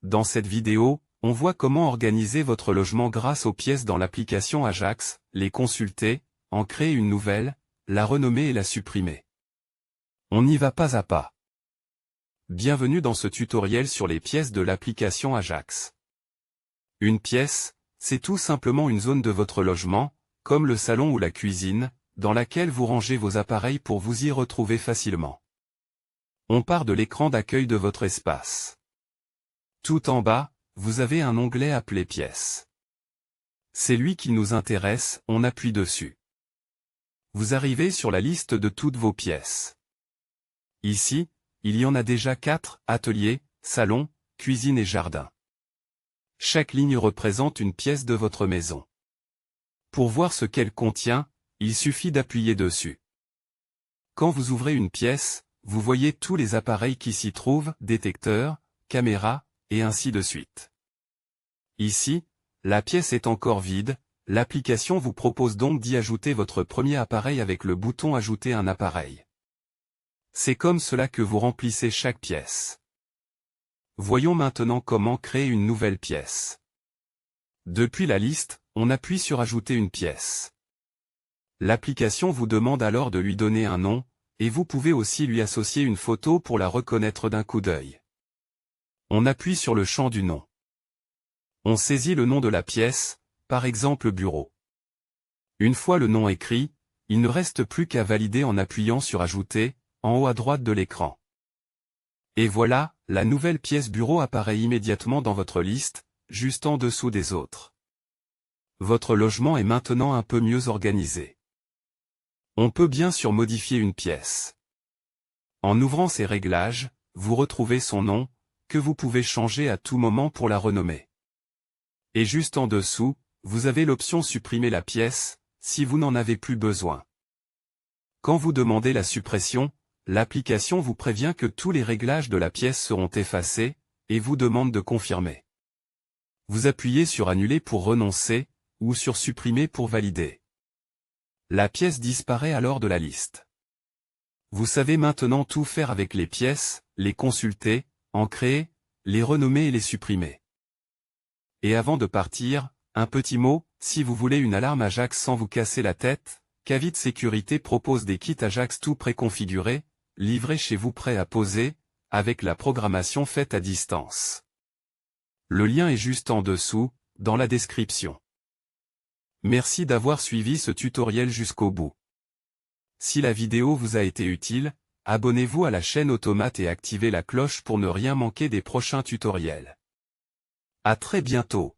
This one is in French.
Dans cette vidéo, on voit comment organiser votre logement grâce aux pièces dans l'application Ajax, les consulter, en créer une nouvelle, la renommer et la supprimer. On y va pas à pas. Bienvenue dans ce tutoriel sur les pièces de l'application Ajax. Une pièce, c'est tout simplement une zone de votre logement, comme le salon ou la cuisine, dans laquelle vous rangez vos appareils pour vous y retrouver facilement. On part de l'écran d'accueil de votre espace. Tout en bas, vous avez un onglet appelé Pièces. C'est lui qui nous intéresse, on appuie dessus. Vous arrivez sur la liste de toutes vos pièces. Ici, il y en a déjà 4, atelier, salon, cuisine et jardin. Chaque ligne représente une pièce de votre maison. Pour voir ce qu'elle contient, il suffit d'appuyer dessus. Quand vous ouvrez une pièce, vous voyez tous les appareils qui s'y trouvent, détecteurs, caméras, et ainsi de suite. Ici, la pièce est encore vide, l'application vous propose donc d'y ajouter votre premier appareil avec le bouton Ajouter un appareil. C'est comme cela que vous remplissez chaque pièce. Voyons maintenant comment créer une nouvelle pièce. Depuis la liste, on appuie sur Ajouter une pièce. L'application vous demande alors de lui donner un nom, et vous pouvez aussi lui associer une photo pour la reconnaître d'un coup d'œil. On appuie sur le champ du nom. On saisit le nom de la pièce, par exemple bureau. Une fois le nom écrit, il ne reste plus qu'à valider en appuyant sur Ajouter, en haut à droite de l'écran. Et voilà, la nouvelle pièce bureau apparaît immédiatement dans votre liste, juste en dessous des autres. Votre logement est maintenant un peu mieux organisé. On peut bien sûr modifier une pièce. En ouvrant ses réglages, vous retrouvez son nom, que vous pouvez changer à tout moment pour la renommer. Et juste en dessous, vous avez l'option Supprimer la pièce, si vous n'en avez plus besoin. Quand vous demandez la suppression, l'application vous prévient que tous les réglages de la pièce seront effacés, et vous demande de confirmer. Vous appuyez sur Annuler pour renoncer, ou sur Supprimer pour valider. La pièce disparaît alors de la liste. Vous savez maintenant tout faire avec les pièces, les consulter, en créer, les renommer et les supprimer. Et avant de partir, un petit mot, si vous voulez une alarme Ajax sans vous casser la tête, Kavit Sécurité propose des kits Ajax tout préconfigurés, livrés chez vous prêts à poser, avec la programmation faite à distance. Le lien est juste en dessous, dans la description. Merci d'avoir suivi ce tutoriel jusqu'au bout. Si la vidéo vous a été utile, abonnez-vous à la chaîne Automate et activez la cloche pour ne rien manquer des prochains tutoriels. À très bientôt.